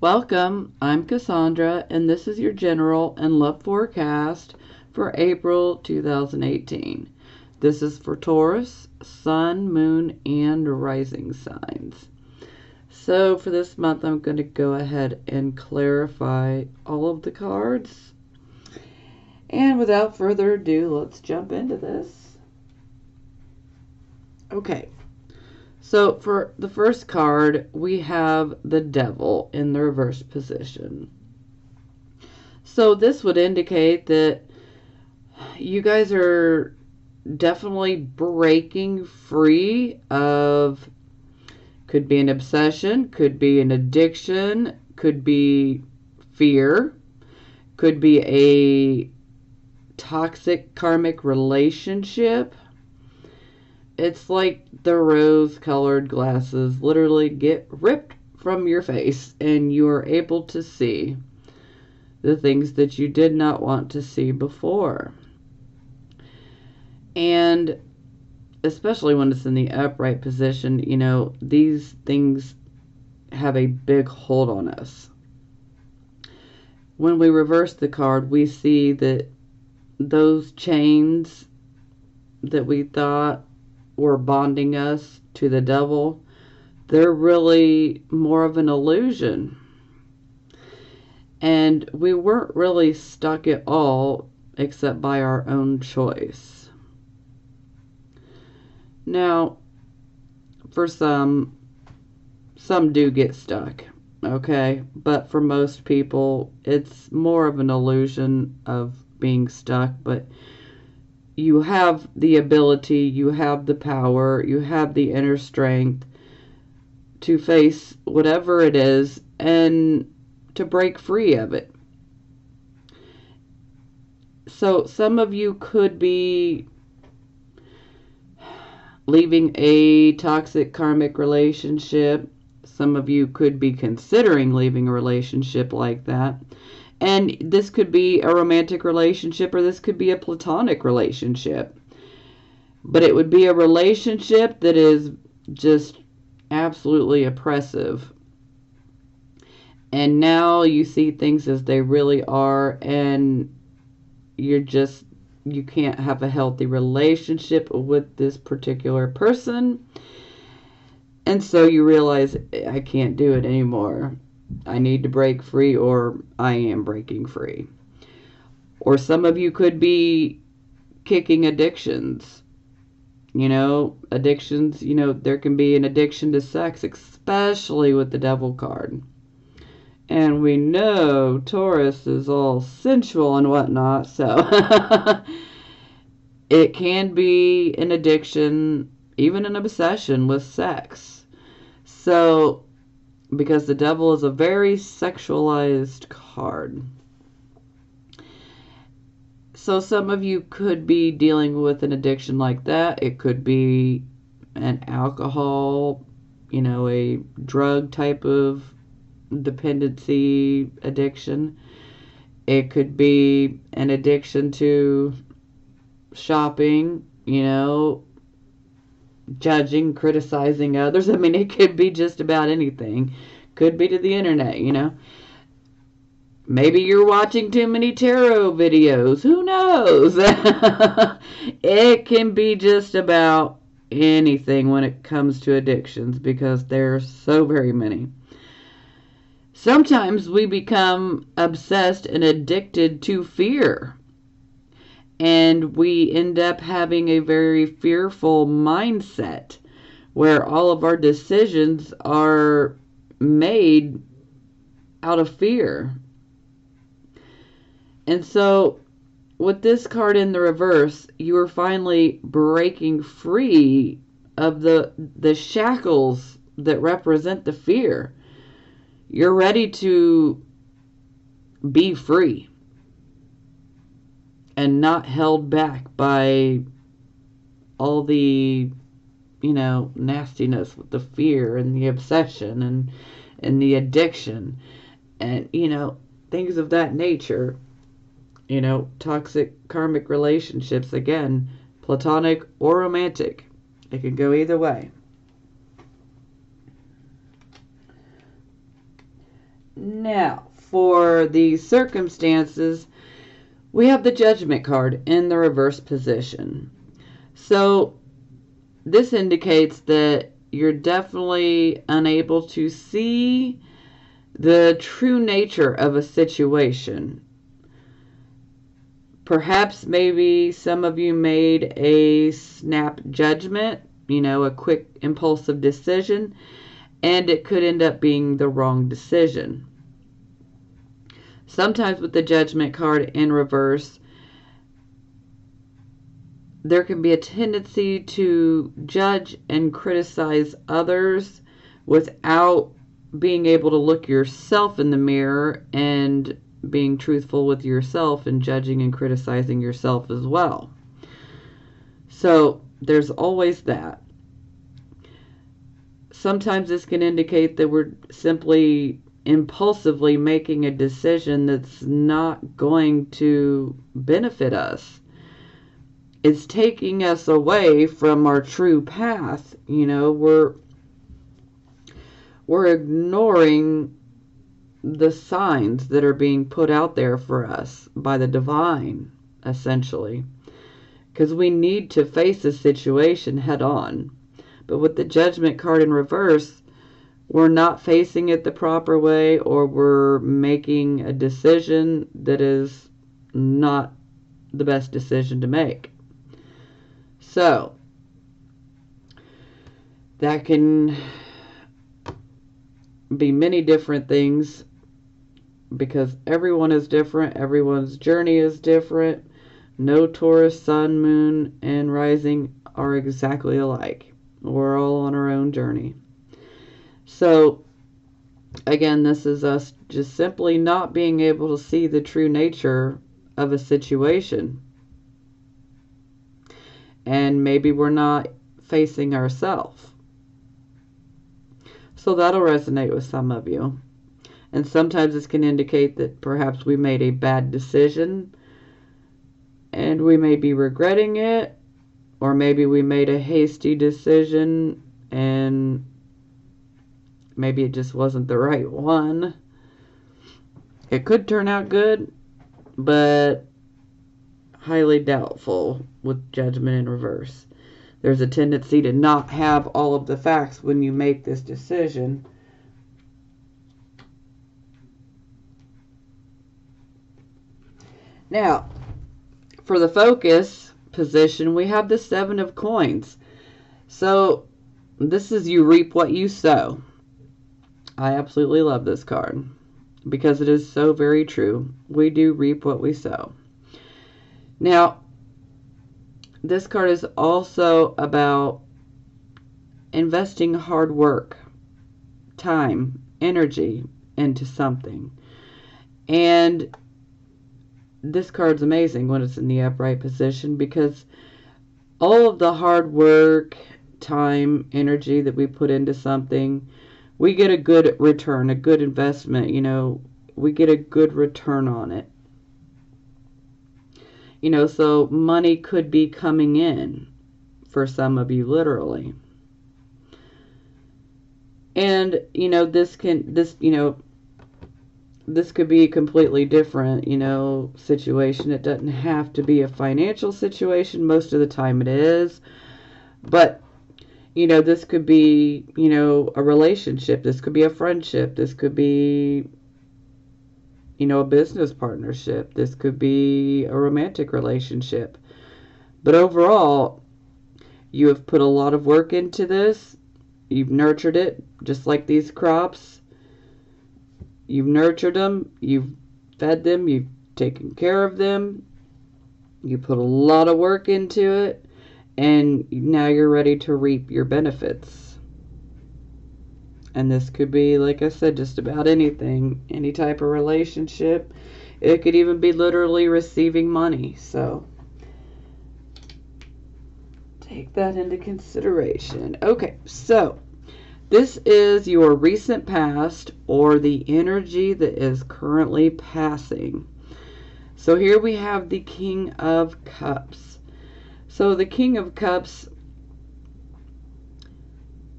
Welcome, I'm Cassandra, and this is your general and love forecast for April 2018. This is for Taurus, Sun, Moon, and Rising signs. So for this month, I'm going to go ahead and clarify all of the cards. And without further ado, let's jump into this. Okay. So for the first card, we have the Devil in the reverse position. So this would indicate that you guys are definitely breaking free of, could be an obsession, could be an addiction, could be fear, could be a toxic karmic relationship. It's like the rose-colored glasses literally get ripped from your face and you are able to see the things that you did not want to see before. And especially when it's in the upright position, you know, these things have a big hold on us. When we reverse the card, we see that those chains that we thought were bonding us to the devil, they're really more of an illusion. And we weren't really stuck at all except by our own choice. Now, for some do get stuck, okay? But for most people, it's more of an illusion of being stuck, but you have the ability, you have the power, you have the inner strength to face whatever it is and to break free of it. So some of you could be leaving a toxic karmic relationship. Some of you could be considering leaving a relationship like that. And this could be a romantic relationship or this could be a platonic relationship. But it would be a relationship that is just absolutely oppressive. And now you see things as they really are, and you can't have a healthy relationship with this particular person. And so you realize, I can't do it anymore. I need to break free, or I am breaking free. Or some of you could be kicking addictions. You know, addictions, you know, there can be an addiction to sex, especially with the Devil card. And we know Taurus is all sensual and whatnot, so it can be an addiction, even an obsession with sex. So because the Devil is a very sexualized card. So some of you could be dealing with an addiction like that. It could be an alcohol, you know, a drug type of dependency addiction. It could be an addiction to shopping, you know, judging, criticizing others. I mean, it could be just about anything. Could be to the internet, you know. Maybe you're watching too many tarot videos. Who knows? It can be just about anything when it comes to addictions because there are so very many. Sometimes we become obsessed and addicted to fear. And we end up having a very fearful mindset where all of our decisions are made out of fear. And so with this card in the reverse, you are finally breaking free of the shackles that represent the fear. You're ready to be free and not held back by all the, you know, nastiness with the fear and the obsession and the addiction and, you know, things of that nature. You know, toxic karmic relationships, again, platonic or romantic. It can go either way. Now, for the circumstances, we have the Judgment card in the reverse position. So this indicates that you're definitely unable to see the true nature of a situation. Perhaps maybe some of you made a snap judgment, a quick impulsive decision, and it could end up being the wrong decision. Sometimes with the Judgment card in reverse, there can be a tendency to judge and criticize others without being able to look yourself in the mirror and being truthful with yourself and judging and criticizing yourself as well. So there's always that. Sometimes this can indicate that we're simply impulsively making a decision that's not going to benefit us. It's taking us away from our true path. We're ignoring the signs that are being put out there for us by the divine, essentially, because we need to face a situation head on. But with the Judgment card in reverse, we're not facing it the proper way, or we're making a decision that is not the best decision to make. So that can be many different things, because everyone is different, everyone's journey is different. No Taurus, sun, moon, and rising are exactly alike. We're all on our own journey. So again, this is us just simply not being able to see the true nature of a situation. And maybe we're not facing ourselves. So that'll resonate with some of you. And sometimes this can indicate that perhaps we made a bad decision and we may be regretting it, or maybe we made a hasty decision and maybe it just wasn't the right one. It could turn out good, but highly doubtful with Judgment in reverse. There's a tendency to not have all of the facts when you make this decision. Now, for the focus position, we have the Seven of Coins. So this is you reap what you sow. I absolutely love this card because it is so very true. We do reap what we sow. Now, this card is also about investing hard work, time, energy into something. And this card's amazing when it's in the upright position, because all of the hard work, time, energy that we put into something, we get a good return, a good investment. We get a good return on it. So money could be coming in for some of you, literally. And, this could be a completely different, situation. It doesn't have to be a financial situation. Most of the time it is. But, this could be, a relationship. This could be a friendship. This could be, a business partnership. This could be a romantic relationship. But overall, you have put a lot of work into this. You've nurtured it, just like these crops. You've nurtured them, you've fed them, you've taken care of them. You put a lot of work into it, and now you're ready to reap your benefits. And this could be, like I said, just about anything, any type of relationship. It could even be literally receiving money. So take that into consideration. Okay, so this is your recent past, or the energy that is currently passing. So here we have the King of Cups. So the King of Cups,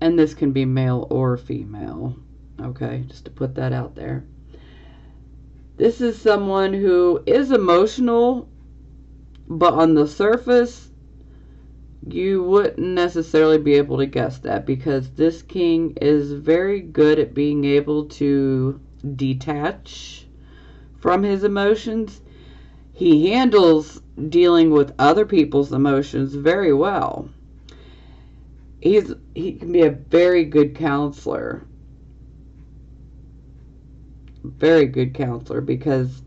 and this can be male or female, okay, just to put that out there. This is someone who is emotional, but on the surface, you wouldn't necessarily be able to guess that, because this king is very good at being able to detach from his emotions. He handles dealing with other people's emotions very well. He can be a very good counselor. Very good counselor, because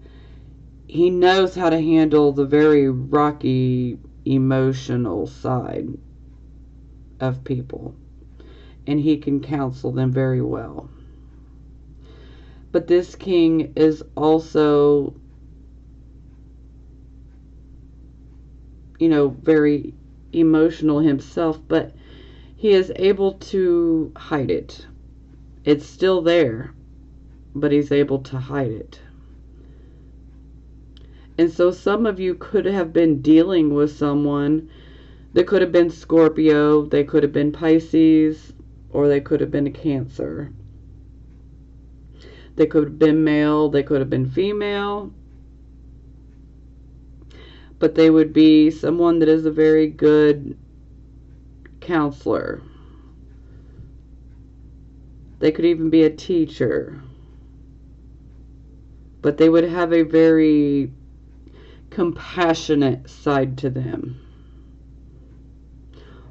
he knows how to handle the very rocky emotional side of people, and he can counsel them very well. But this king is also, very emotional himself, but he is able to hide it. It's still there, but he's able to hide it. And so some of you could have been dealing with someone that could have been Scorpio, they could have been Pisces, or they could have been a Cancer. They could have been male, they could have been female, but they would be someone that is a very good counselor. They could even be a teacher, but they would have a very compassionate side to them.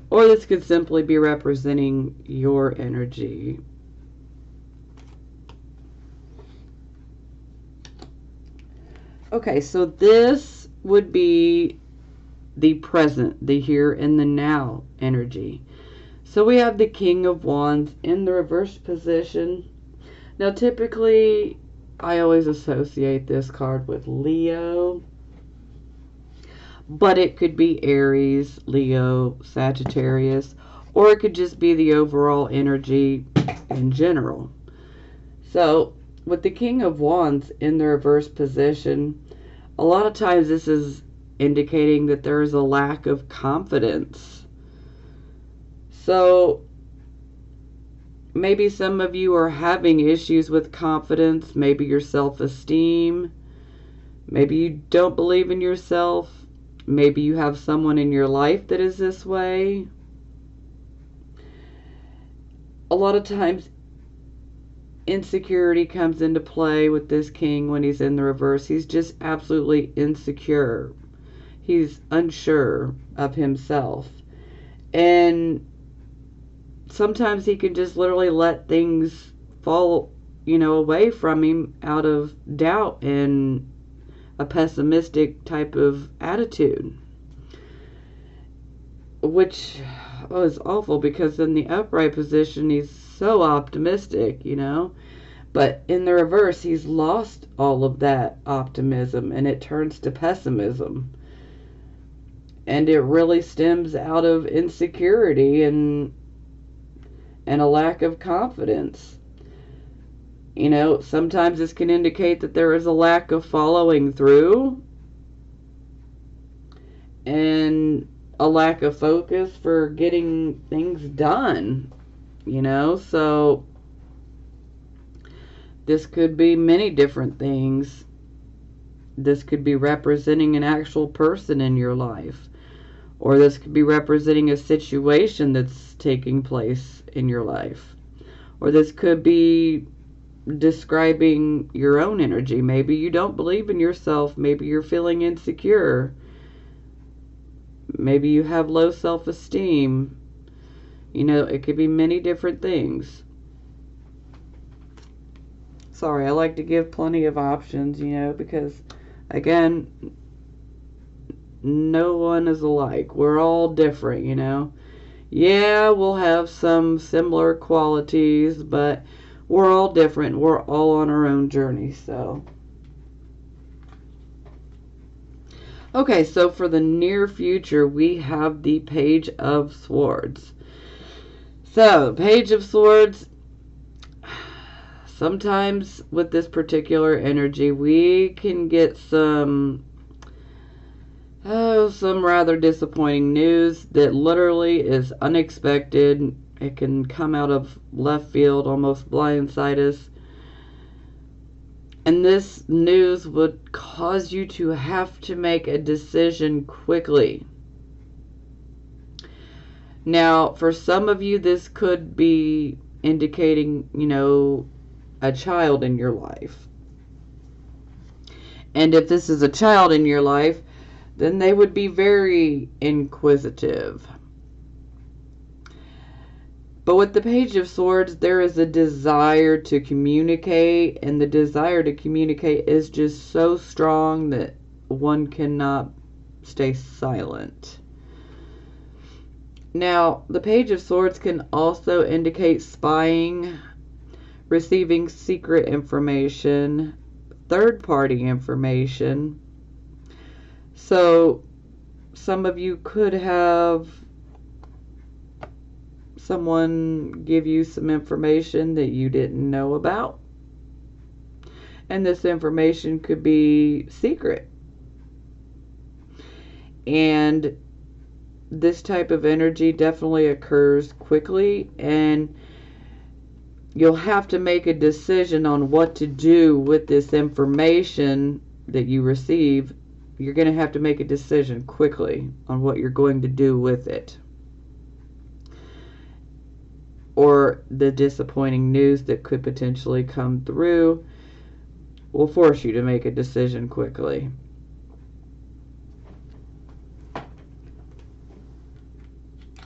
Or this could simply be representing your energy. Okay, so this would be the present, the here and the now energy. So we have the King of Wands in the reversed position. Now typically, I always associate this card with Leo, but it could be Aries, Leo, Sagittarius, or it could just be the overall energy in general. So with the King of Wands in the reverse position, a lot of times this is indicating that there is a lack of confidence. So maybe some of you are having issues with confidence, maybe your self-esteem, maybe you don't believe in yourself, maybe you have someone in your life that is this way. A lot of times insecurity comes into play with this king when he's in the reverse. He's just absolutely insecure. He's unsure of himself. And sometimes he can just literally let things fall, away from him out of doubt and a pessimistic type of attitude. Which is awful, because in the upright position he's so optimistic, but in the reverse he's lost all of that optimism and it turns to pessimism, and it really stems out of insecurity and a lack of confidence. Sometimes this can indicate that there is a lack of following through and a lack of focus for getting things done, so this could be many different things. This could be representing an actual person in your life, or this could be representing a situation that's taking place in your life, or this could be describing your own energy. Maybe you don't believe in yourself, maybe you're feeling insecure, maybe you have low self-esteem. It could be many different things. Sorry, I like to give plenty of options, because, again, no one is alike. We're all different, Yeah, we'll have some similar qualities, but we're all different. We're all on our own journey, so. Okay, so for the near future, we have the Page of Swords. So, Page of Swords, sometimes with this particular energy, we can get some rather disappointing news that literally is unexpected. It can come out of left field, almost blindside us. And this news would cause you to have to make a decision quickly. Now, for some of you, this could be indicating, a child in your life. And if this is a child in your life, then they would be very inquisitive. But with the Page of Swords, there is a desire to communicate, and the desire to communicate is just so strong that one cannot stay silent. Now, the Page of Swords can also indicate spying, receiving secret information, third-party information. So, some of you could have someone give you some information that you didn't know about. And this information could be secret. And this type of energy definitely occurs quickly, and you'll have to make a decision on what to do with this information that you receive. You're going to have to make a decision quickly on what you're going to do with it. Or the disappointing news that could potentially come through will force you to make a decision quickly.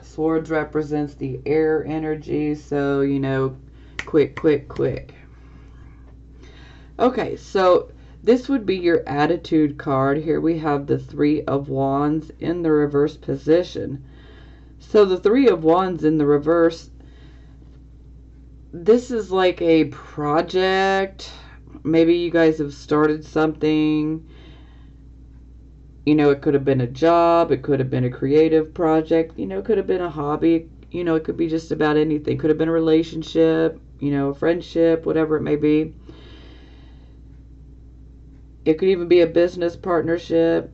Swords represents the air energy, so, quick, quick, quick. Okay, so this would be your attitude card. Here we have the Three of Wands in the reverse position. So the Three of Wands in the reverse, this is like a project. Maybe you guys have started something. It could have been a job. It could have been a creative project. It could have been a hobby. It could be just about anything. Could have been a relationship, a friendship, whatever it may be. It could even be a business partnership.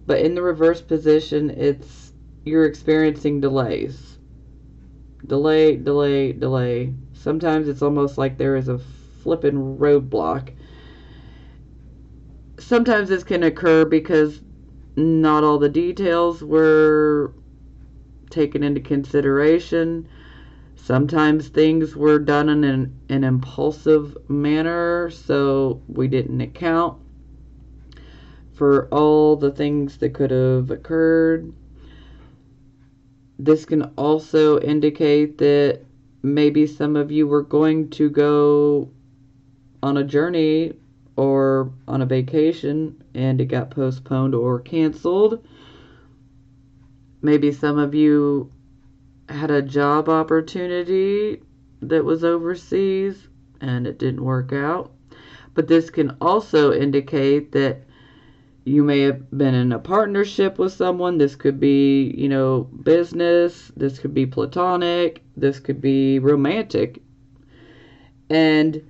But in the reverse position, you're experiencing delays. Delay, delay, delay. Sometimes it's almost like there is a flippin' roadblock. Sometimes this can occur because not all the details were taken into consideration. Sometimes things were done in an impulsive manner, so we didn't account for all the things that could have occurred. This can also indicate that maybe some of you were going to go on a journey or on a vacation and it got postponed or canceled. Maybe some of you had a job opportunity that was overseas and it didn't work out. But this can also indicate that you may have been in a partnership with someone. This could be, business. This could be platonic. This could be romantic. And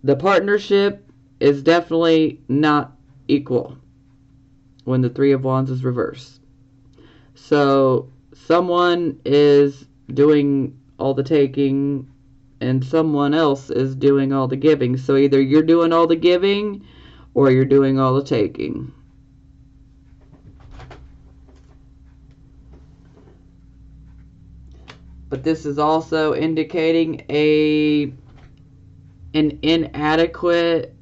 the partnership is definitely not equal when the Three of Wands is reversed. So someone is doing all the taking and someone else is doing all the giving. So either you're doing all the giving or you're doing all the taking. But this is also indicating an inadequate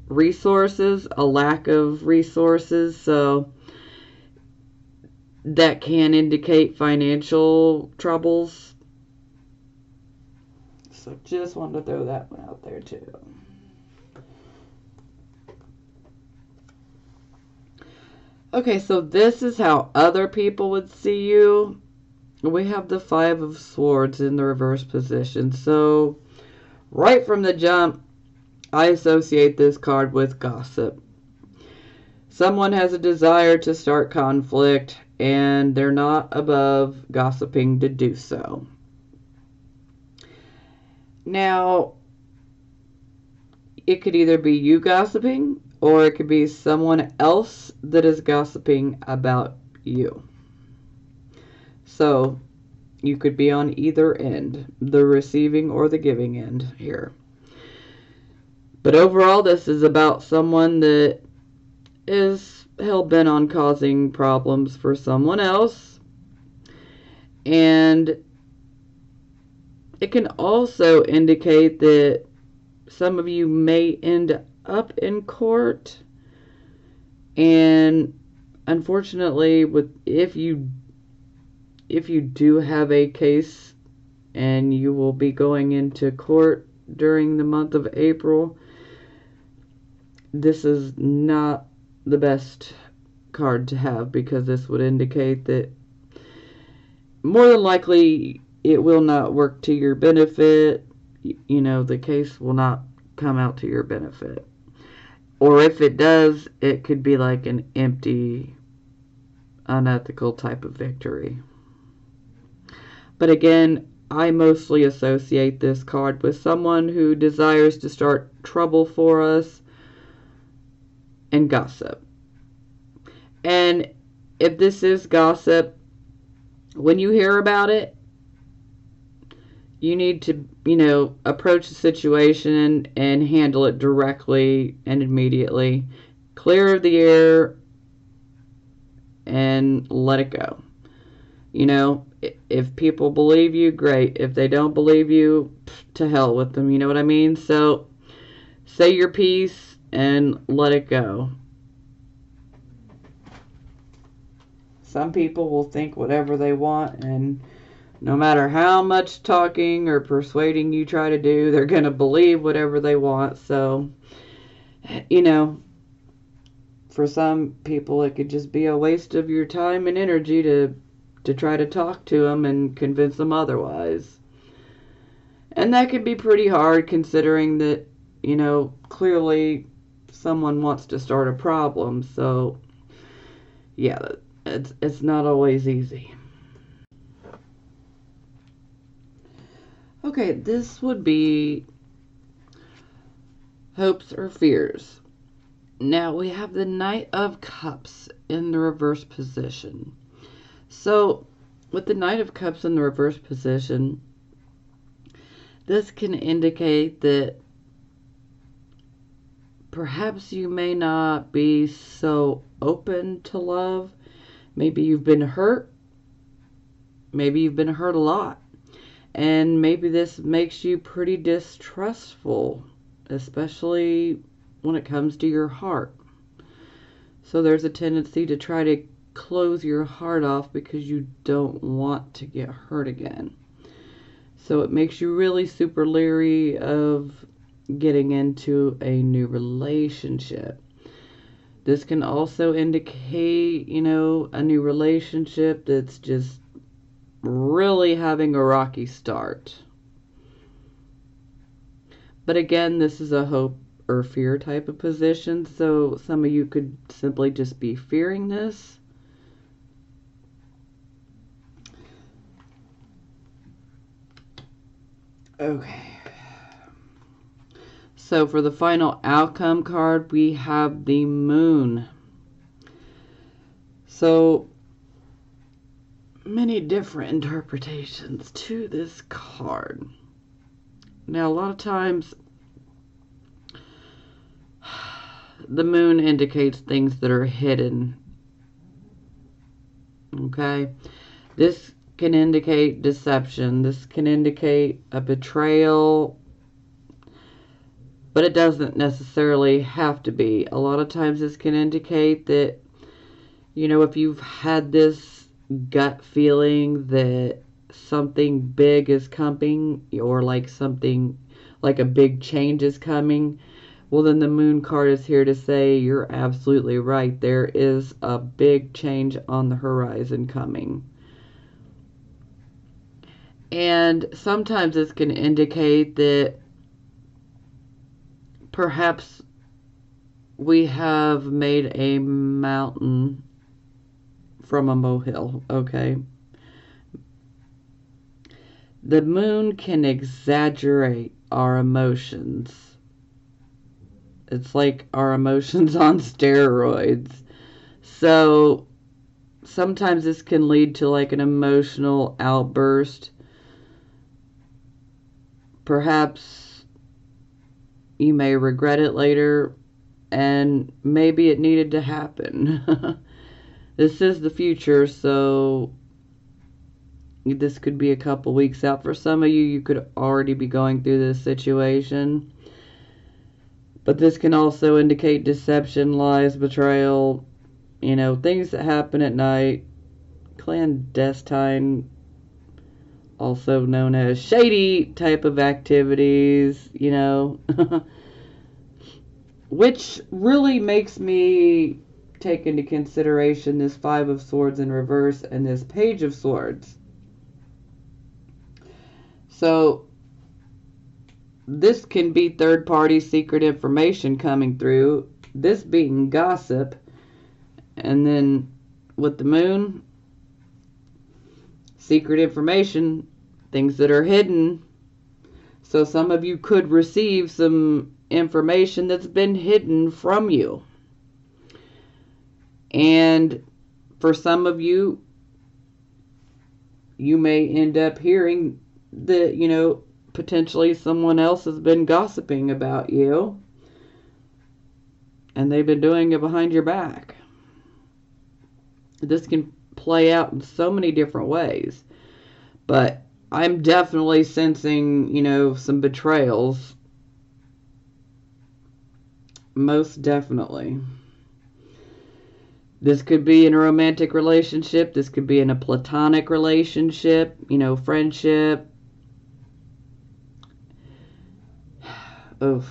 resources, a lack of resources. So that can indicate financial troubles. So just wanted to throw that one out there too. Okay, so this is how other people would see you. We have the Five of Swords in the reverse position. So right from the jump, I associate this card with gossip. Someone has a desire to start conflict and they're not above gossiping to do so. Now, it could either be you gossiping or it could be someone else that is gossiping about you. So, you could be on either end, the receiving or the giving end here. But overall, this is about someone that is hell-bent on causing problems for someone else. And it can also indicate that some of you may end up in court. And unfortunately, if you do have a case and you will be going into court during the month of April, this is not the best card to have, because this would indicate that more than likely it will not work to your benefit. You know, the case will not come out to your benefit. Or if it does, it could be like an empty, unethical type of victory. But again, I mostly associate this card with someone who desires to start trouble for us and gossip. And if this is gossip, when you hear about it, you need to, approach the situation and handle it directly and immediately. Clear the air and let it go. If people believe you, great. If they don't believe you, to hell with them. You know what I mean? So say your piece and let it go. Some people will think whatever they want, and no matter how much talking or persuading you try to do, they're going to believe whatever they want. So, for some people, it could just be a waste of your time and energy to try to talk to them and convince them otherwise. And that could be pretty hard, considering that, clearly someone wants to start a problem. So, yeah, it's not always easy. Okay, this would be hopes or fears. Now we have the Knight of Cups in the reverse position. So with the Knight of Cups in the reverse position, this can indicate that perhaps you may not be so open to love. Maybe you've been hurt. Maybe you've been hurt a lot. And maybe this makes you pretty distrustful, especially when it comes to your heart. So there's a tendency to try to close your heart off because you don't want to get hurt again. So it makes you really super leery of getting into a new relationship. This can also indicate, a new relationship that's just really having a rocky start. But again, this is a hope or fear type of position, so some of you could simply just be fearing this. Okay. So for the final outcome card, we have the Moon. So many different interpretations to this card. Now, a lot of times the Moon indicates things that are hidden. Okay? This can indicate deception. This can indicate a betrayal. But it doesn't necessarily have to be. A lot of times this can indicate that, if you've had this gut feeling that something big is coming, or like something like a big change is coming, well, then the Moon card is here to say you're absolutely right. There is a big change on the horizon coming. And sometimes this can indicate that perhaps we have made a mountain from a molehill, okay? The Moon can exaggerate our emotions. It's like our emotions on steroids. So sometimes this can lead to like an emotional outburst. Perhaps, You may regret it later, and maybe it needed to happen. This is the future, so this could be a couple weeks out. For some of you, you could already be going through this situation. But this can also indicate deception, lies, betrayal, things that happen at night, clandestine, also known as shady type of activities, which really makes me take into consideration this Five of Swords in reverse and this Page of Swords. So this can be third-party secret information coming through, this being gossip, and then with the Moon, secret information, things that are hidden. So some of you could receive some information that's been hidden from you. And for some of you, you may end up hearing that, potentially someone else has been gossiping about you, and they've been doing it behind your back. This can play out in so many different ways, but I'm definitely sensing, some betrayals. Most definitely. This could be in a romantic relationship. This could be in a platonic relationship, friendship. Oof.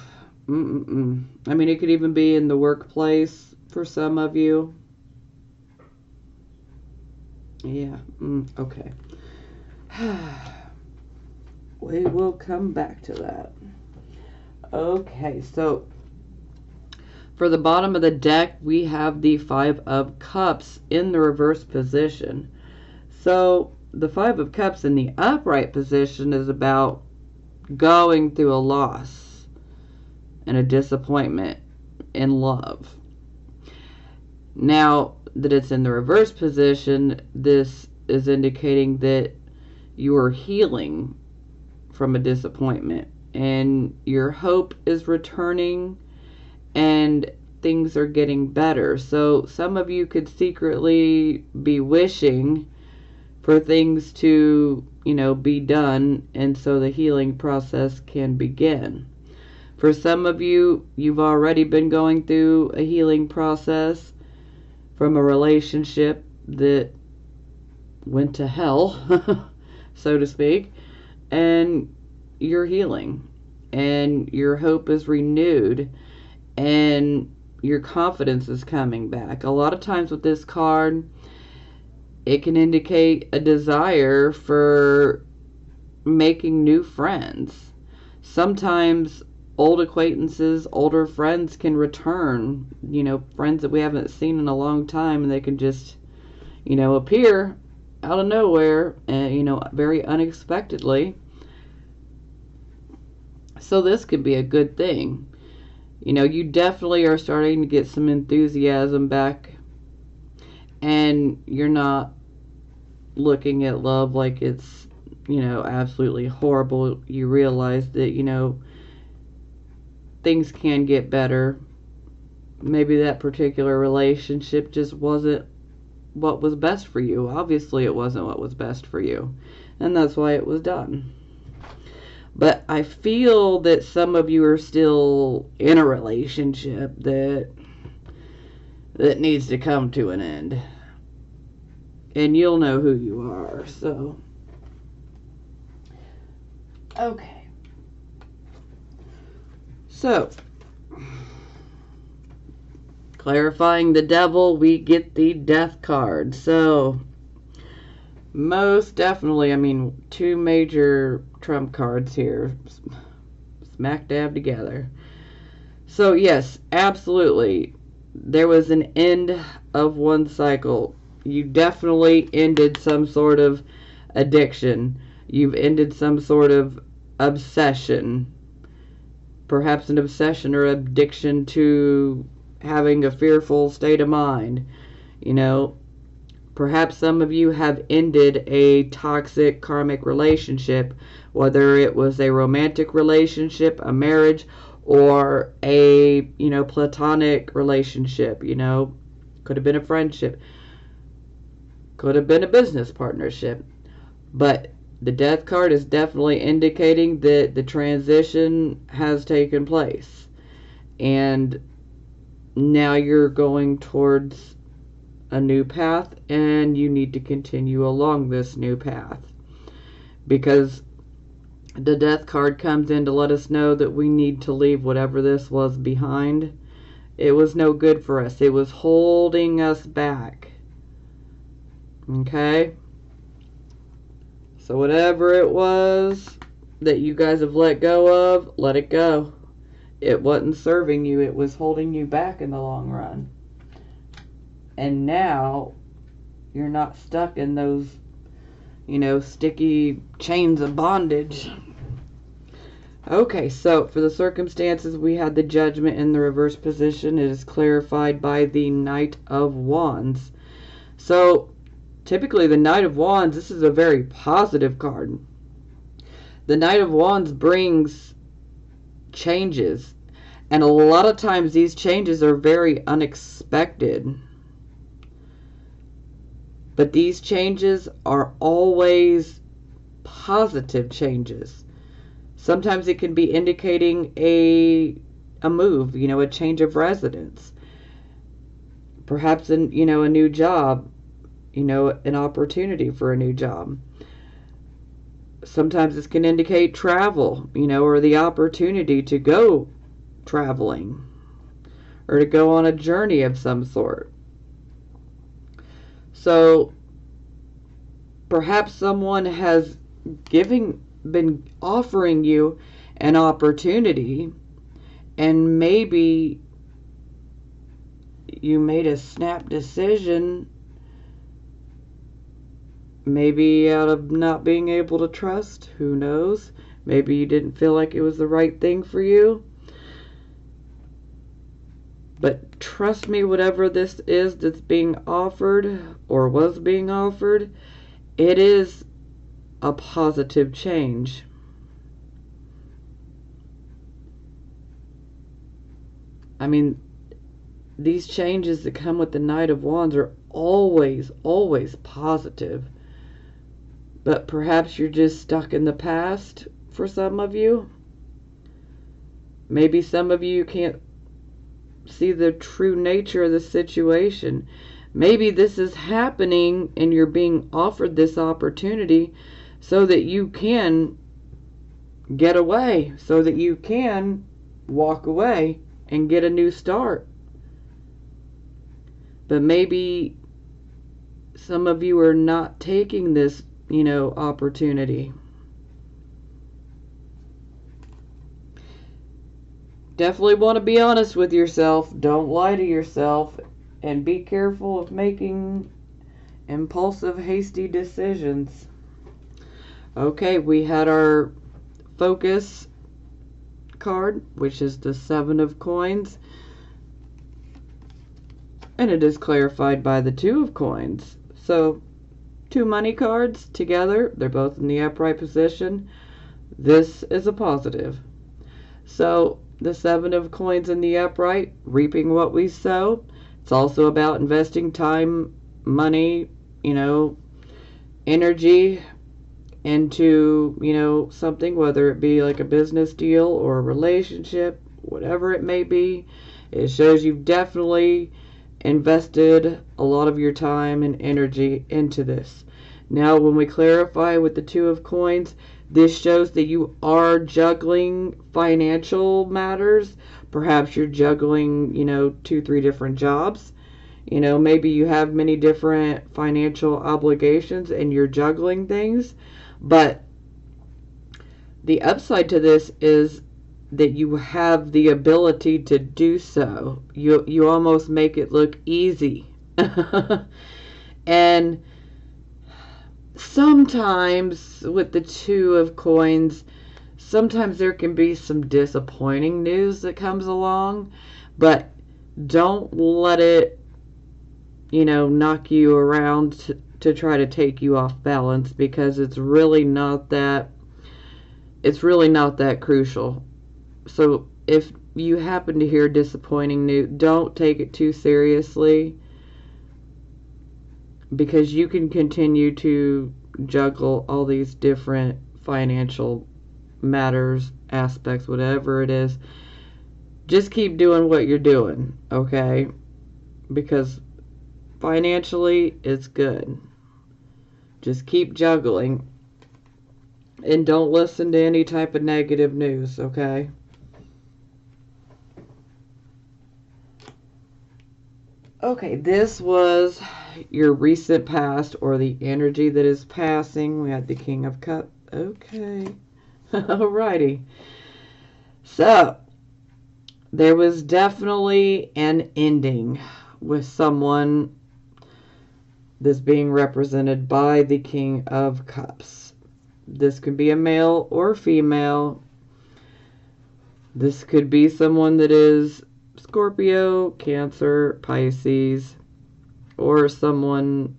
I mean, it could even be in the workplace for some of you. Yeah. Okay. We will come back to that. Okay, so for the bottom of the deck, we have the Five of Cups in the reverse position. So the Five of Cups in the upright position is about going through a loss and a disappointment in love. Now that it's in the reverse position, this is indicating that you are healing from a disappointment and your hope is returning and things are getting better. So some of you could secretly be wishing for things to, be done, and so the healing process can begin. For some of you, you've already been going through a healing process from a relationship that went to hell, so to speak, and you're healing, and your hope is renewed, and your confidence is coming back. A lot of times with this card, it can indicate a desire for making new friends. Sometimes old acquaintances, older friends can return, friends that we haven't seen in a long time, and they can just, appear out of nowhere, and, very unexpectedly. So this could be a good thing. You definitely are starting to get some enthusiasm back, and you're not looking at love like it's, absolutely horrible. You realize that, things can get better. Maybe that particular relationship just wasn't what was best for you. Obviously, it wasn't what was best for you, and that's why it was done. But I feel that some of you are still in a relationship that needs to come to an end. And you'll know who you are, so. Okay. So, clarifying the devil, we get the Death card. So, most definitely, two major trump cards here, smack dab together. So yes, absolutely, there was an end of one cycle. You definitely ended some sort of addiction. You've ended some sort of obsession, perhaps an obsession or addiction to having a fearful state of mind. Perhaps some of you have ended a toxic karmic relationship, whether it was a romantic relationship, a marriage, or a, platonic relationship, could have been a friendship, could have been a business partnership. But the death card is definitely indicating that the transition has taken place. And now you're going towards a new path, and you need to continue along this new path. Because the death card comes in to let us know that we need to leave whatever this was behind. It was no good for us. It was holding us back. Okay? So whatever it was that you guys have let go of, let it go. It wasn't serving you. It was holding you back in the long run. And now you're not stuck in those, sticky chains of bondage. Okay, so for the circumstances, we had the Judgment in the reverse position. It is clarified by the Knight of Wands. So typically the Knight of Wands, this is a very positive card. The Knight of Wands brings changes. And a lot of times these changes are very unexpected. But these changes are always positive changes. Sometimes it can be indicating a move, a change of residence. Perhaps a new job, an opportunity for a new job. Sometimes this can indicate travel, or the opportunity to go traveling or to go on a journey of some sort. So perhaps someone has been offering you an opportunity, and maybe you made a snap decision, maybe out of not being able to trust, who knows? Maybe you didn't feel like it was the right thing for you. But trust me, whatever this is that's being offered or was being offered, it is a positive change. I mean, these changes that come with the Knight of Wands are always, always positive. But perhaps you're just stuck in the past for some of you. Maybe some of you can't see the true nature of the situation. Maybe this is happening and you're being offered this opportunity so that you can get away, so that you can walk away and get a new start. But maybe some of you are not taking this, opportunity. Definitely want to be honest with yourself. Don't lie to yourself. And be careful of making impulsive, hasty decisions. Okay, we had our focus card, which is the Seven of Coins. And it is clarified by the Two of Coins. So, two money cards together. They're both in the upright position. This is a positive. So, the Seven of Coins in the upright, reaping what we sow. It's also about investing time, money, energy into, something, whether it be like a business deal or a relationship, whatever it may be. It shows you've definitely invested a lot of your time and energy into this. Now, when we clarify with the Two of Coins, this shows that you are juggling financial matters. Perhaps you're juggling, 2-3 different jobs. Maybe you have many different financial obligations and you're juggling things. But the upside to this is that you have the ability to do so. You almost make it look easy. And sometimes with the Two of Coins, sometimes there can be some disappointing news that comes along, but don't let it, knock you around to try to take you off balance, because it's really not that crucial. So if you happen to hear disappointing news, don't take it too seriously, because you can continue to juggle all these different financial matters, aspects, whatever it is. Just keep doing what you're doing, okay? Because financially, it's good. Just keep juggling. And don't listen to any type of negative news, okay? Okay, this was your recent past, or the energy that is passing. We had the King of Cups. Okay. Alrighty. So, there was definitely an ending with someone that's being represented by the King of Cups. This could be a male or female. This could be someone that is Scorpio, Cancer, Pisces, or someone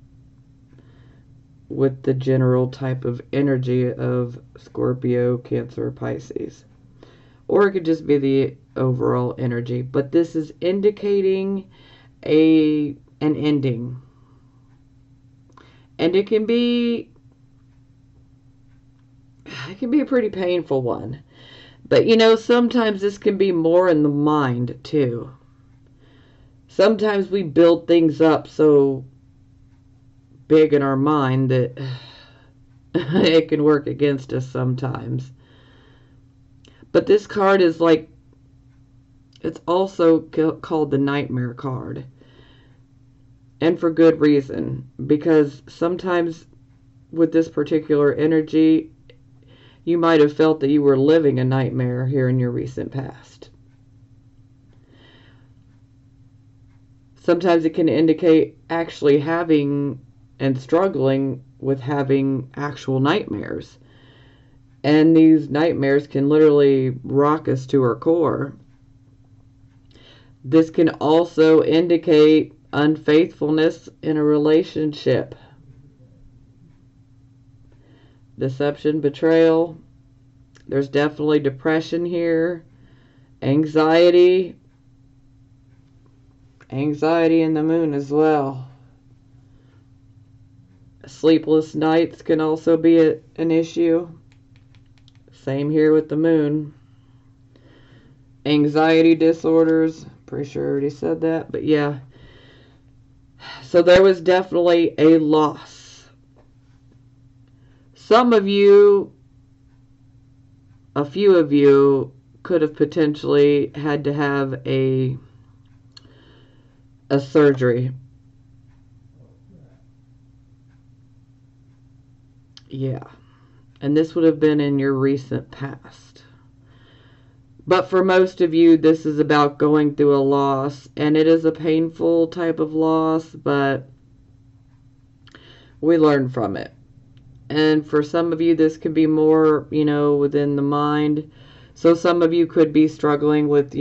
with the general type of energy of Scorpio, Cancer, Pisces. Or it could just be the overall energy. But this is indicating an ending. And it can be a pretty painful one. But you know, sometimes this can be more in the mind too. Sometimes we build things up so big in our mind that it can work against us sometimes. But this card is like, it's also called the Nightmare card. And for good reason. Because sometimes with this particular energy, you might have felt that you were living a nightmare here in your recent past. Sometimes it can indicate actually having and struggling with having actual nightmares. And these nightmares can literally rock us to our core. This can also indicate unfaithfulness in a relationship. Deception, betrayal. There's definitely depression here. Anxiety. Anxiety in the moon as well. Sleepless nights can also be an issue. Same here with the moon. Anxiety disorders. Pretty sure I already said that, but yeah. So there was definitely a loss. Some of you, a few of you, could have potentially had to have a surgery. Yeah. And this would have been in your recent past. But for most of you, this is about going through a loss. And it is a painful type of loss, but we learn from it. And for some of you, this could be more, within the mind. So some of you could be struggling with,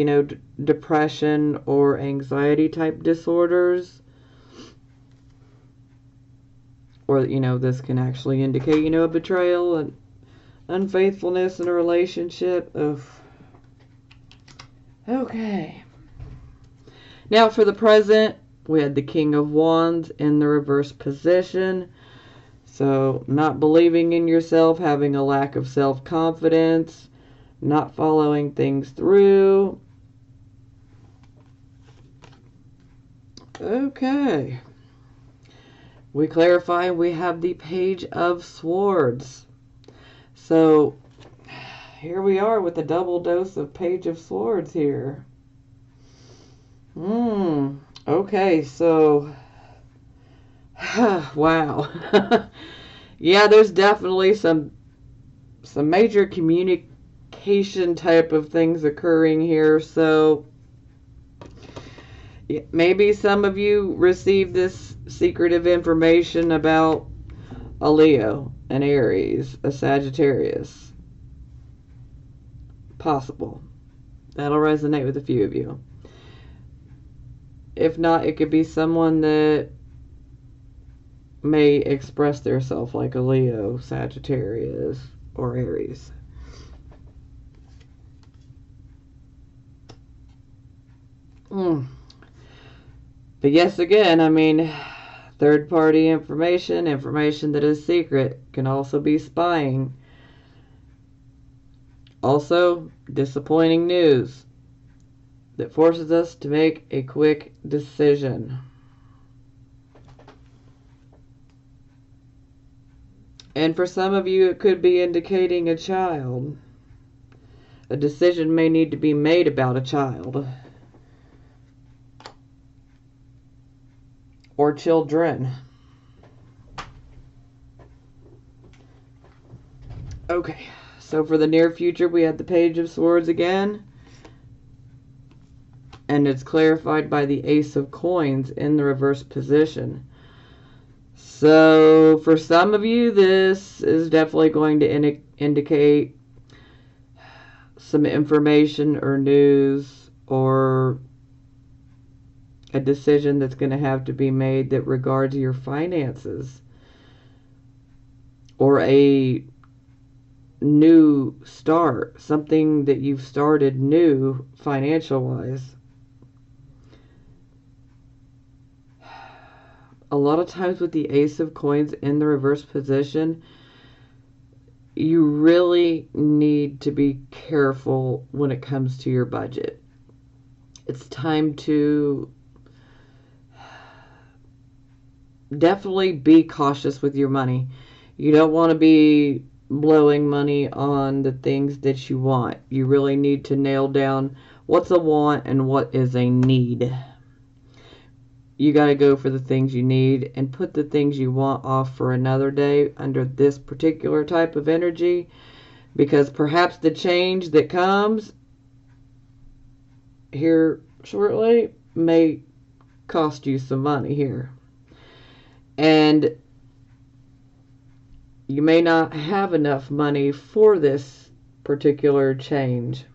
depression or anxiety type disorders. Or, this can actually indicate, a betrayal and unfaithfulness in a relationship. Ugh. Okay. Now for the present, we had the King of Wands in the reverse position. So, not believing in yourself, having a lack of self-confidence, not following things through. Okay. We clarify we have the Page of Swords. So, here we are with a double dose of Page of Swords here. Okay, so... wow. Yeah, there's definitely some major communication type of things occurring here. So maybe some of you received this secretive information about a Leo, an Aries, a Sagittarius. Possible. That'll resonate with a few of you. If not, it could be someone that may express themselves like a Leo, Sagittarius, or Aries. Mm. But yes, again, I mean, third-party information, information that is secret, can also be spying. Also, disappointing news that forces us to make a quick decision. And for some of you, it could be indicating a child. A decision may need to be made about a child. Or children. Okay, so for the near future, we have the Page of Swords again. And it's clarified by the Ace of Coins in the reverse position. So for some of you, this is definitely going to indicate some information or news or a decision that's going to have to be made that regards your finances or a new start, something that you've started new financial-wise. A lot of times with the Ace of Coins in the reverse position, you really need to be careful when it comes to your budget. It's time to definitely be cautious with your money. You don't want to be blowing money on the things that you want. You really need to nail down what's a want and what is a need. You got to go for the things you need and put the things you want off for another day under this particular type of energy, because perhaps the change that comes here shortly may cost you some money here. And you may not have enough money for this particular change.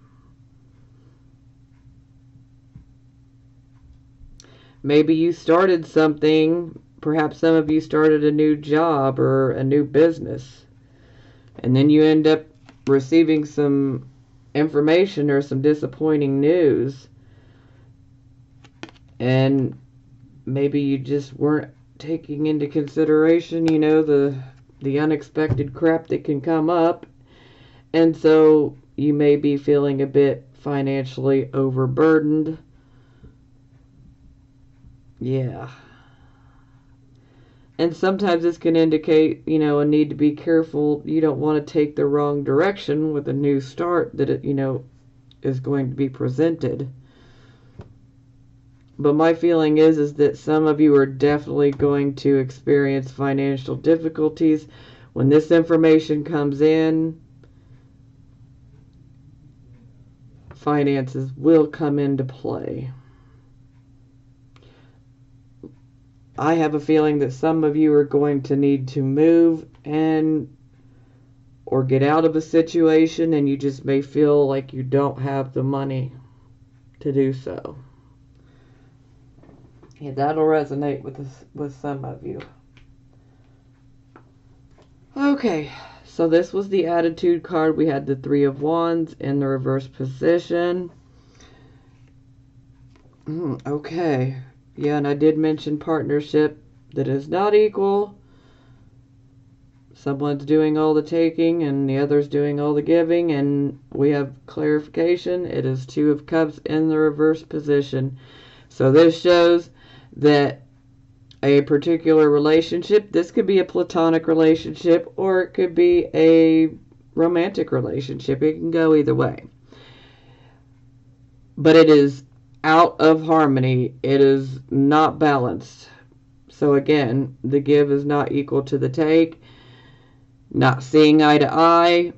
Maybe you started something, perhaps some of you started a new job or a new business, and then you end up receiving some information or some disappointing news, and maybe you just weren't taking into consideration, you know, the unexpected crap that can come up, and so you may be feeling a bit financially overburdened. Yeah. And sometimes this can indicate, you know, a need to be careful. You don't want to take the wrong direction with a new start that it, you know, is going to be presented. But my feeling is that some of you are definitely going to experience financial difficulties when this information comes in. Finances will come into play. I have a feeling that some of you are going to need to move or get out of a situation, and you just may feel like you don't have the money to do so. Yeah, that'll resonate with some of you. Okay, so this was the Attitude card. We had the Three of Wands in the reverse position. Okay. Yeah, and I did mention partnership that is not equal. Someone's doing all the taking and the other's doing all the giving, and we have clarification. It is Two of Cups in the reverse position. So this shows that a particular relationship, this could be a platonic relationship or it could be a romantic relationship. It can go either way. But it is out of harmony. It is not balanced. So again, the give is not equal to the take. Not seeing eye to eye.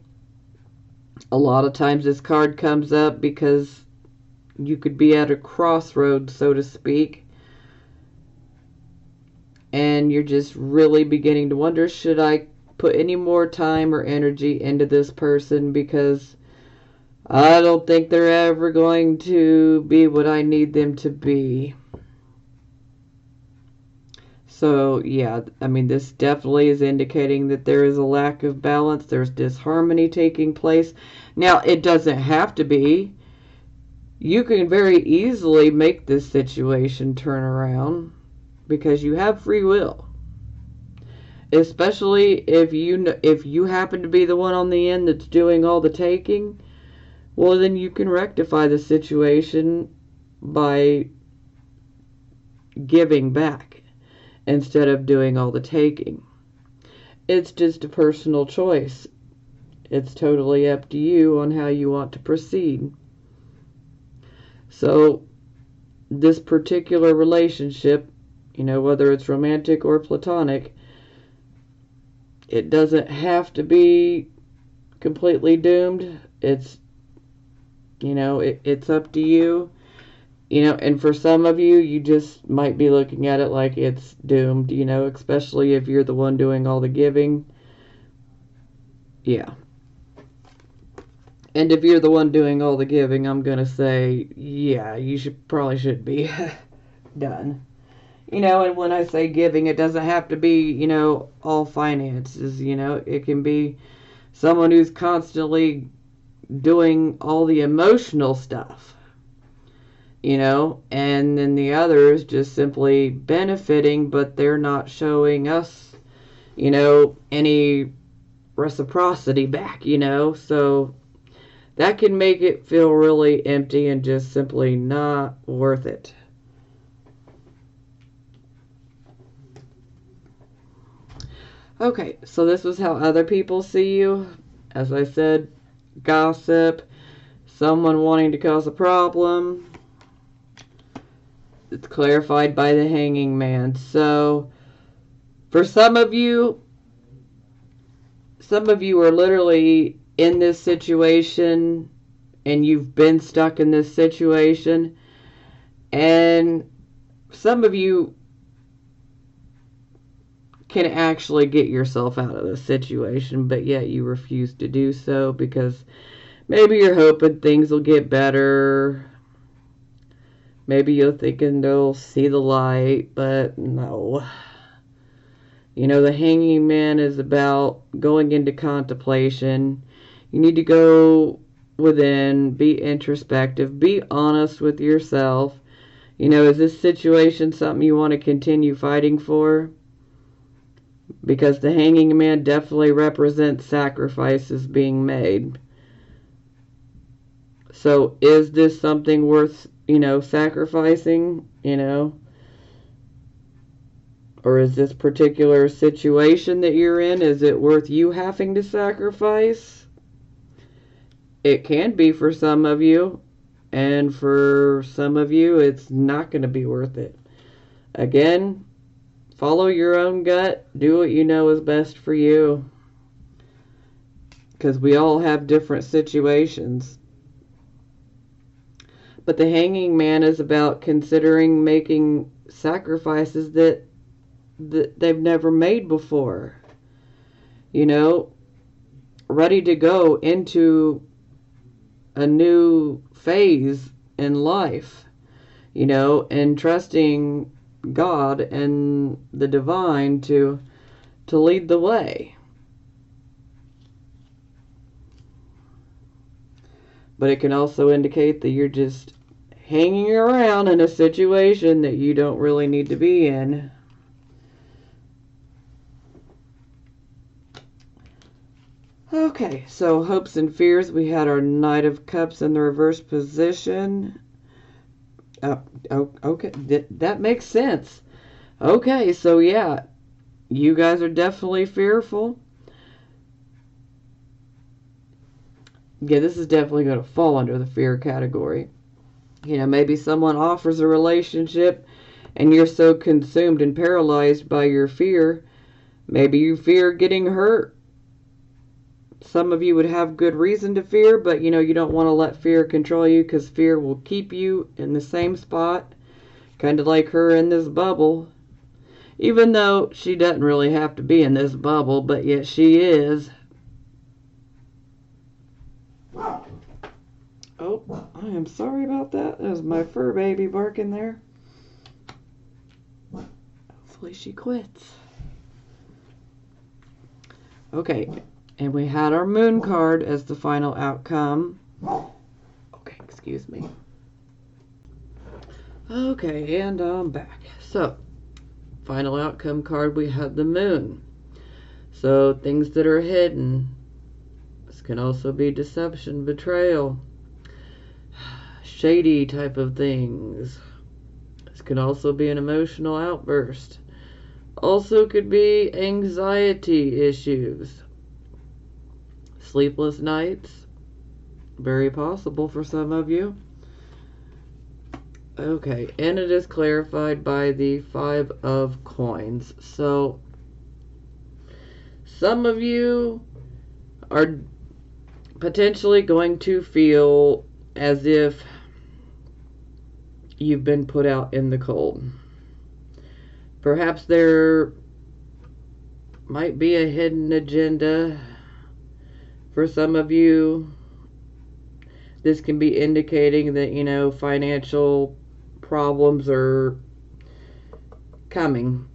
A lot of times this card comes up because you could be at a crossroads, so to speak, and you're just really beginning to wonder, should I put any more time or energy into this person, because I don't think they're ever going to be what I need them to be. So, yeah, I mean, this definitely is indicating that there is a lack of balance. There's disharmony taking place. Now, it doesn't have to be. you can very easily make this situation turn around because you have free will. Especially if you happen to be the one on the end that's doing all the taking, well, then you can rectify the situation by giving back instead of doing all the taking. It's just a personal choice. It's totally up to you on how you want to proceed. So, this particular relationship, whether it's romantic or platonic, it doesn't have to be completely doomed. It's, it's up to you. And for some of you, you just might be looking at it like it's doomed, especially if you're the one doing all the giving. Yeah. And if you're the one doing all the giving, I'm going to say, yeah, you probably should be done. And when I say giving, it doesn't have to be, all finances, it can be someone who's constantly doing all the emotional stuff. And then the others just simply benefiting, but they're not showing us, any reciprocity back, so that can make it feel really empty and just simply not worth it. Okay, so this was how other people see you. As I said, gossip, someone wanting to cause a problem. It's clarified by the hanging man. So, for some of you are literally in this situation and you've been stuck in this situation. And some of you can actually get yourself out of this situation, but yet you refuse to do so because maybe you're hoping things will get better. Maybe you're thinking they'll see the light, but no. The hanging man is about going into contemplation. You need to go within, be introspective, be honest with yourself. Is this situation something you want to continue fighting for? Because the hanging man definitely represents sacrifices being made. So is this something worth, sacrificing, Or is this particular situation that you're in, is it worth you having to sacrifice? It can be for some of you, and for some of you, it's not going to be worth it. Again, follow your own gut. Do what you know is best for you. Because we all have different situations. But the hanging man is about considering making sacrifices that they've never made before. Ready to go into a new phase in life. And trusting God and the divine to lead the way. But it can also indicate that you're just hanging around in a situation that you don't really need to be in. Okay, so hopes and fears. We had our Knight of Cups in the reverse position. Okay, that makes sense. Okay, so yeah, you guys are definitely fearful. Yeah, this is definitely going to fall under the fear category. Maybe someone offers a relationship and you're so consumed and paralyzed by your fear. Maybe you fear getting hurt. Some of you would have good reason to fear, but you don't want to let fear control you because fear will keep you in the same spot, kind of like her in this bubble. Even though she doesn't really have to be in this bubble, but yet she is. Oh, I am sorry about that. That was my fur baby barking there. Hopefully she quits. Okay, and we had our moon card as the final outcome. Okay, excuse me. Okay, and I'm back. So, final outcome card, we have the Moon. So, things that are hidden. This can also be deception, betrayal, shady type of things. This can also be an emotional outburst. Also could be anxiety issues. Sleepless nights. Very possible for some of you. Okay, and it is clarified by the Five of Coins. So, some of you are potentially going to feel as if you've been put out in the cold. Perhaps there might be a hidden agenda. For some of you, this can be indicating that, financial problems are coming.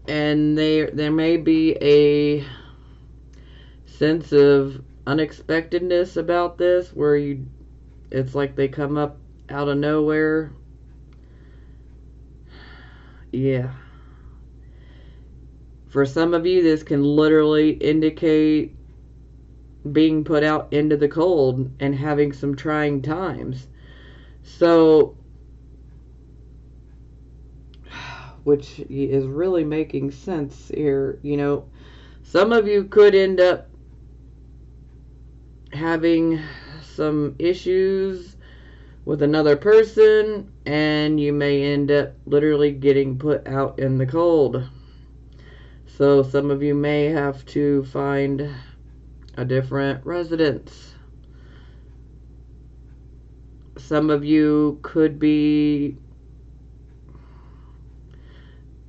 And there may be a sense of unexpectedness about this, where it's like they come up out of nowhere. Yeah. For some of you, this can literally indicate being put out into the cold and having some trying times. So, which is really making sense here. Some of you could end up having some issues with another person, and you may end up literally getting put out in the cold. So some of you may have to find a different residence. Some of you could be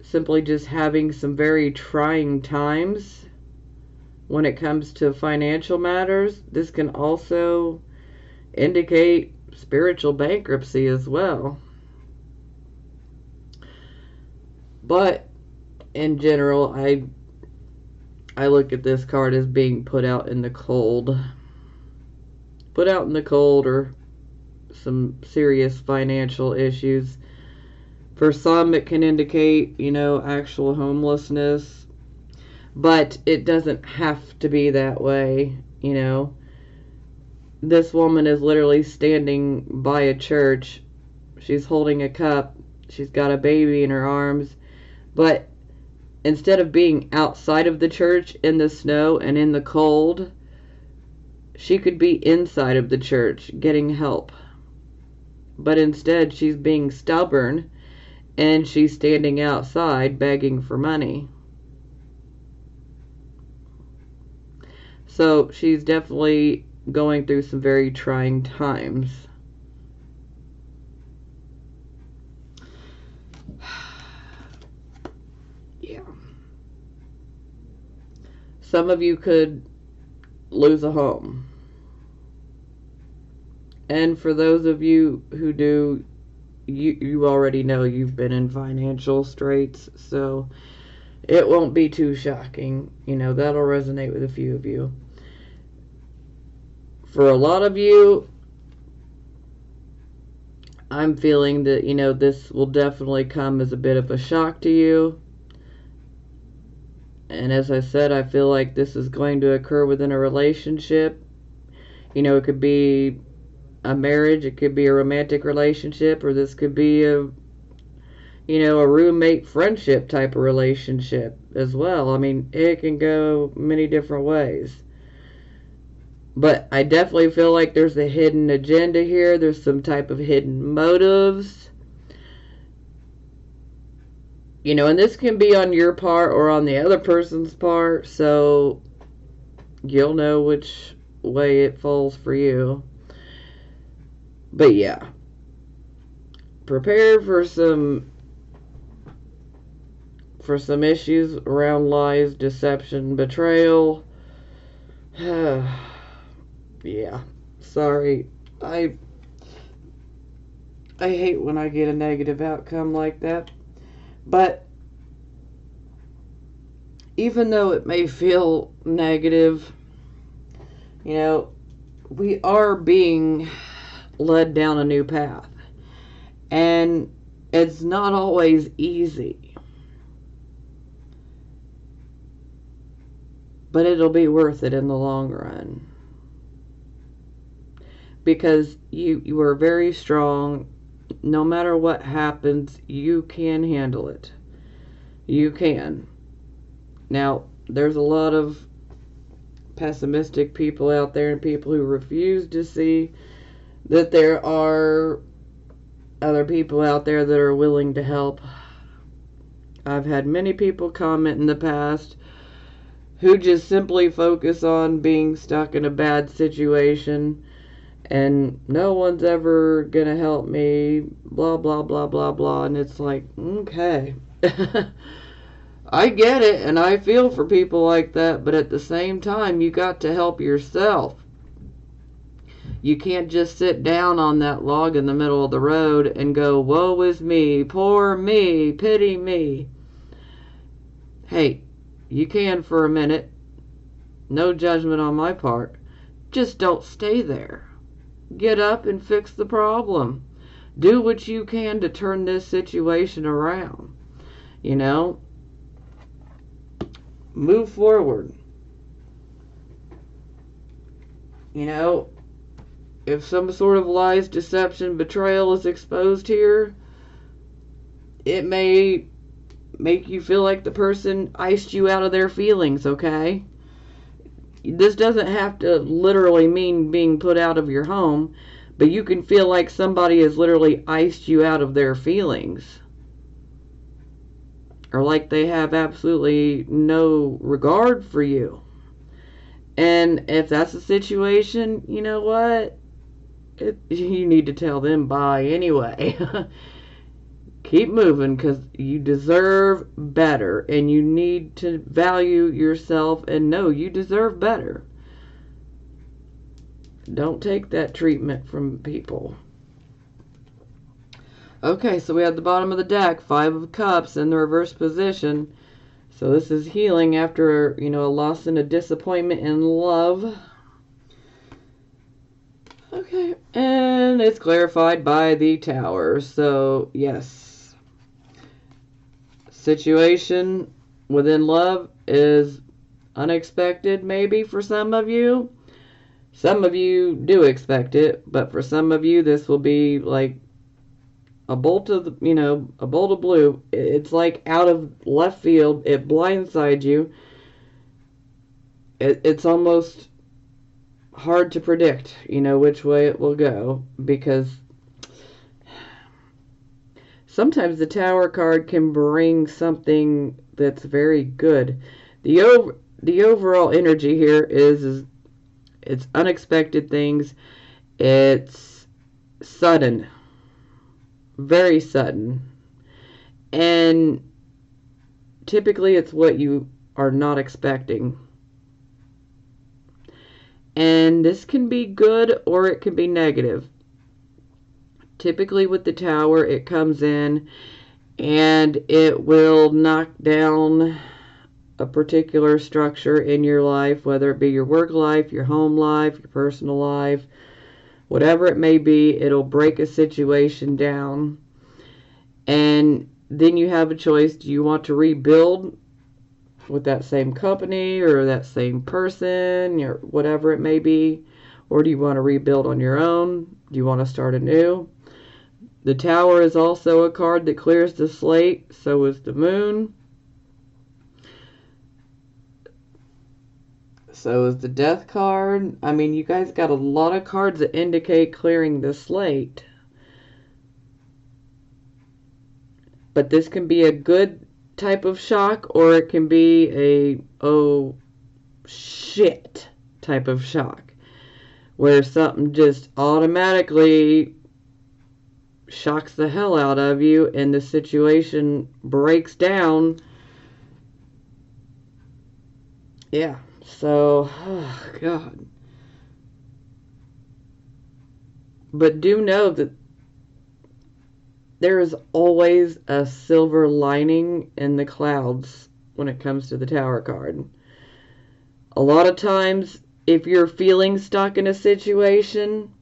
simply just having some very trying times when it comes to financial matters. This can also indicate spiritual bankruptcy as well. But in general, I look at this card as being put out in the cold. Put out in the cold, or some serious financial issues. For some, it can indicate, actual homelessness. But it doesn't have to be that way, This woman is literally standing by a church. She's holding a cup. She's got a baby in her arms. But instead of being outside of the church in the snow and in the cold, she could be inside of the church getting help. But instead, she's being stubborn, and she's standing outside begging for money. So she's definitely going through some very trying times. Yeah. Some of you could lose a home. And for those of you who do, you already know you've been in financial straits, so it won't be too shocking. That'll resonate with a few of you. For a lot of you, I'm feeling that, this will definitely come as a bit of a shock to you. And as I said, I feel like this is going to occur within a relationship. It could be a marriage, it could be a romantic relationship, or this could be a roommate friendship type of relationship as well. I mean, it can go many different ways. But I definitely feel like there's a hidden agenda here. There's some type of hidden motives. And this can be on your part or on the other person's part, so you'll know which way it falls for you. But yeah, prepare for some issues around lies, deception, betrayal. Yeah, sorry. I hate when I get a negative outcome like that. But even though it may feel negative, we are being led down a new path. And It's not always easy, but it'll be worth it in the long run. Because you are very strong. No matter what happens, you can handle it. You can. Now, there's a lot of pessimistic people out there and people who refuse to see that there are other people out there that are willing to help. I've had many people comment in the past who just simply focus on being stuck in a bad situation and no one's ever gonna help me, blah, blah, blah, blah, blah. And it's like, okay. I get it, and I feel for people like that, but at the same time, you got to help yourself. You can't just sit down on that log in the middle of the road and go, woe is me, poor me, pity me. Hey, you can for a minute. No judgment on my part. Just don't stay there. Get up and fix the problem. Do what you can to turn this situation around. You know? Move forward. You know, if some sort of lies, deception, betrayal is exposed here, it may make you feel like the person iced you out of their feelings, okay? This doesn't have to literally mean being put out of your home, but you can feel like somebody has literally iced you out of their feelings. Or like they have absolutely no regard for you. And if that's the situation, you know what? You need to tell them bye anyway. Keep moving, because you deserve better, and you need to value yourself and know you deserve better. Don't take that treatment from people. Okay, so we have the bottom of the deck, 5 of Cups in the reverse position. So this is healing after, a loss and a disappointment in love. Okay, and it's clarified by the Tower. So, yes. Situation within love is unexpected, maybe, for some of you. Some of you do expect it, but for some of you, this will be like a bolt of, a bolt of blue. It's like out of left field. It blindsides you. It's almost hard to predict, which way it will go, because sometimes the Tower card can bring something that's very good. The overall energy here is it's unexpected things. It's sudden. Very sudden. And typically it's what you are not expecting. And this can be good or it can be negative. Typically with the Tower, it comes in and it will knock down a particular structure in your life, whether it be your work life, your home life, your personal life, whatever it may be. It'll break a situation down. And then you have a choice. Do you want to rebuild with that same company or that same person or whatever it may be? Or do you want to rebuild on your own? Do you want to start anew? The Tower is also a card that clears the slate. So is the Moon. So is the Death card. I mean, you guys got a lot of cards that indicate clearing the slate. But this can be a good type of shock, or it can be a, oh, shit type of shock. Where something just automatically shocks the hell out of you and the situation breaks down. Yeah. So, oh God. But do know that there is always a silver lining in the clouds when it comes to the Tower card. A lot of times, if you're feeling stuck in a situation,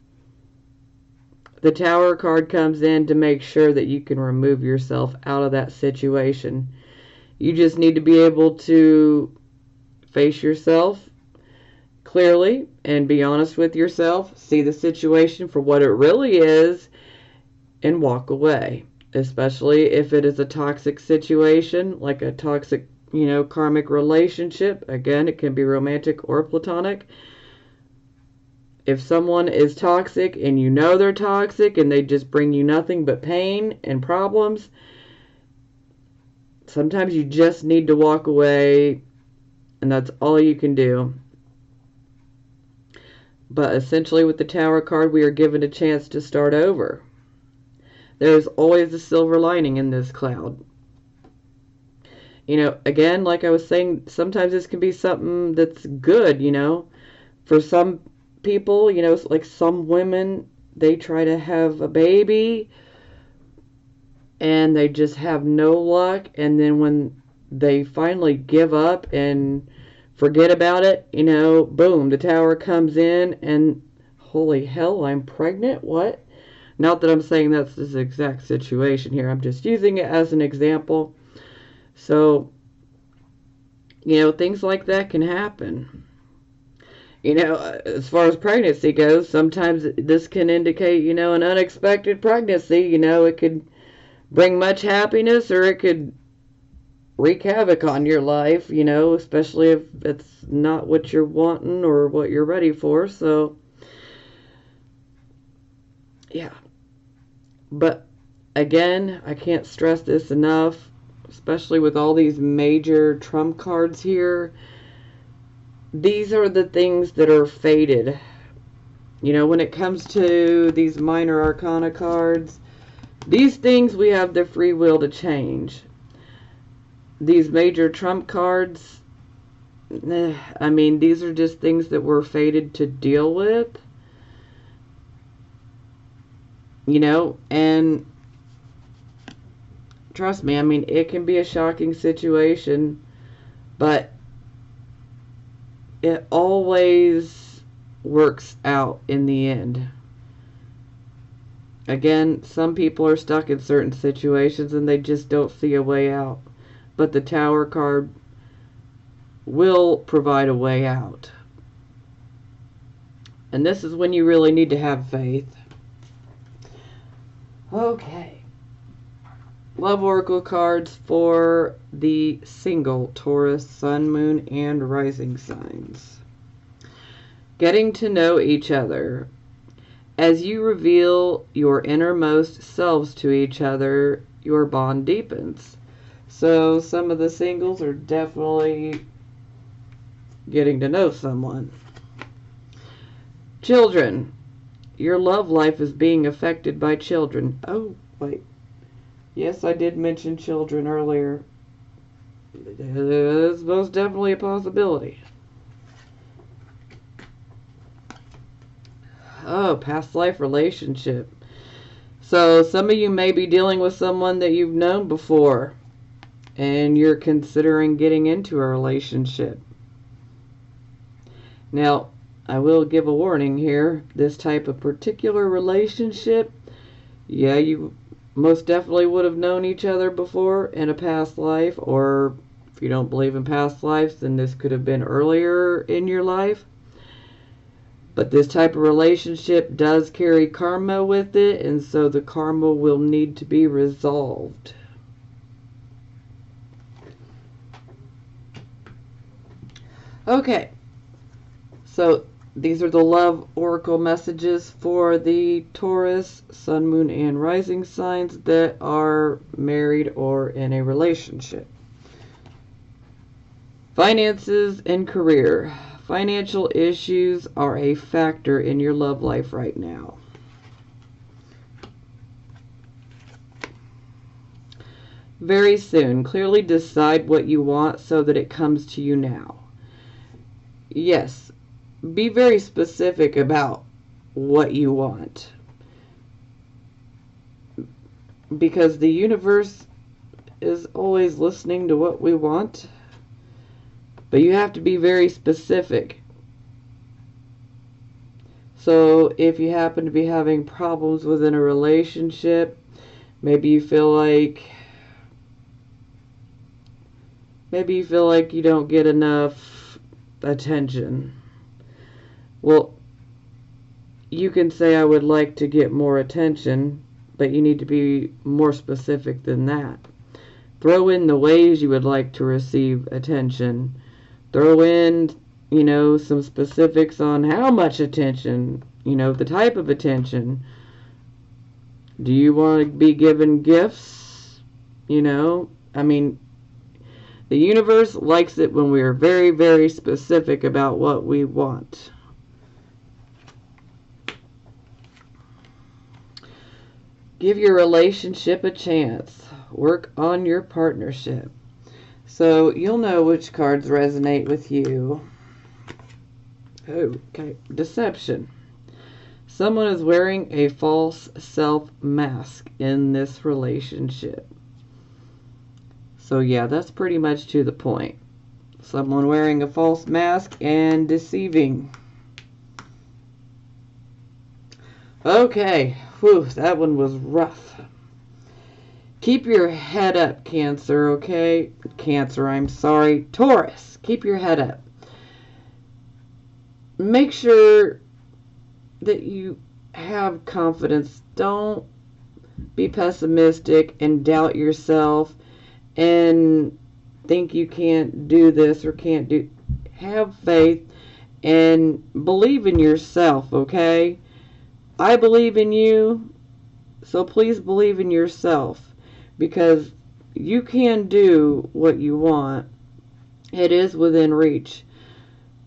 the Tower card comes in to make sure that you can remove yourself out of that situation. You just need to be able to face yourself clearly and be honest with yourself, see the situation for what it really is, and walk away. Especially if it is a toxic situation, like a toxic, karmic relationship. Again, it can be romantic or platonic. If someone is toxic and you know they're toxic and they just bring you nothing but pain and problems, sometimes you just need to walk away, and that's all you can do. But essentially with the Tower card, we are given a chance to start over. There's always a silver lining in this cloud. Again, like I was saying, sometimes this can be something that's good, For some people, like some women, they try to have a baby and they just have no luck. And then when they finally give up and forget about it, boom, the Tower comes in and holy hell, I'm pregnant? What? Not that I'm saying that's this exact situation here. I'm just using it as an example. So, things like that can happen. As far as pregnancy goes, sometimes this can indicate, an unexpected pregnancy. It could bring much happiness or it could wreak havoc on your life, especially if it's not what you're wanting or what you're ready for. So, yeah. But, again, I can't stress this enough, especially with all these major trump cards here. These are the things that are fated. When it comes to these minor arcana cards, these things we have the free will to change. These major trump cards, these are just things that we're fated to deal with. And trust me, it can be a shocking situation, but it always works out in the end. Again, some people are stuck in certain situations and they just don't see a way out. But the Tower card will provide a way out. And this is when you really need to have faith. Okay. Love Oracle cards for the single Taurus, Sun, Moon, and Rising signs. Getting to know each other. As you reveal your innermost selves to each other, your bond deepens. So some of the singles are definitely getting to know someone. Children. Your love life is being affected by children. Oh, wait. Yes, I did mention children earlier. It's most definitely a possibility. Oh, past life relationship. So some of you may be dealing with someone that you've known before and you're considering getting into a relationship. Now, I will give a warning here. This type of particular relationship, yeah, you most definitely would have known each other before in a past life, or if you don't believe in past lives, then this could have been earlier in your life. But this type of relationship does carry karma with it, and so the karma will need to be resolved. Okay, so these are the love oracle messages for the Taurus, Sun, Moon, and Rising signs that are married or in a relationship. Finances and career. Financial issues are a factor in your love life right now. Very soon. Clearly decide what you want so that it comes to you now. Yes. Be very specific about what you want. Because the universe is always listening to what we want. But you have to be very specific. So if you happen to be having problems within a relationship, maybe you feel like you don't get enough attention. Well, you can say, I would like to get more attention, but you need to be more specific than that. Throw in the ways you would like to receive attention. Throw in, some specifics on how much attention, the type of attention. Do you want to be given gifts? The universe likes it when we are very, very specific about what we want. Give your relationship a chance. Work on your partnership. So you'll know which cards resonate with you. Okay, deception. Someone is wearing a false self mask in this relationship. So yeah, that's pretty much to the point. Someone wearing a false mask and deceiving. Okay, whew, that one was rough. Keep your head up, Cancer, okay? Cancer, I'm sorry. Taurus, keep your head up. Make sure that you have confidence. Don't be pessimistic and doubt yourself and think you can't do this or can't do. Have faith and believe in yourself, okay? I believe in you, so please believe in yourself, because you can do what you want. It is within reach.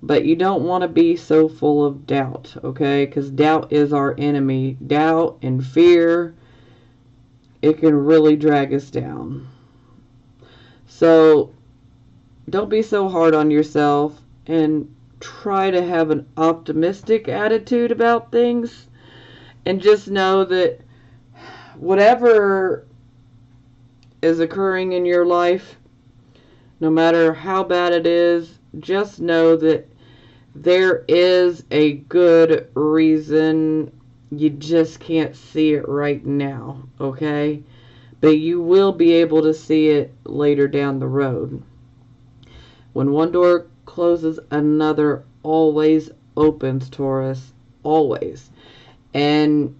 But you don't want to be so full of doubt, okay? Because doubt is our enemy. Doubt and fear, it can really drag us down. So don't be so hard on yourself and try to have an optimistic attitude about things. And just know that whatever is occurring in your life, no matter how bad it is, just know that there is a good reason. You just can't see it right now, okay? But you will be able to see it later down the road. When one door closes, another always opens, Taurus. Always. And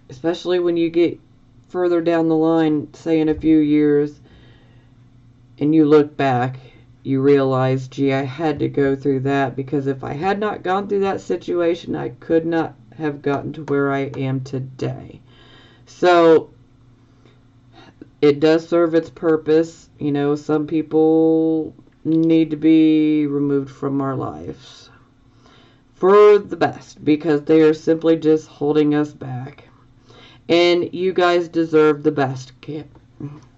especially when you get further down the line, say in a few years, and you look back, you realize, gee, I had to go through that, because if I had not gone through that situation, I could not have gotten to where I am today. So it does serve its purpose. Some people need to be removed from our lives for the best, because they are simply just holding us back. And you guys deserve the best.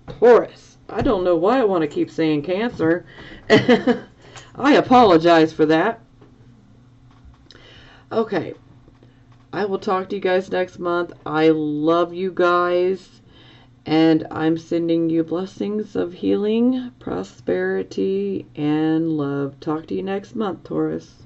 Taurus. I don't know why I want to keep saying Cancer. I apologize for that. Okay. I will talk to you guys next month. I love you guys. And I'm sending you blessings of healing, prosperity, and love. Talk to you next month, Taurus.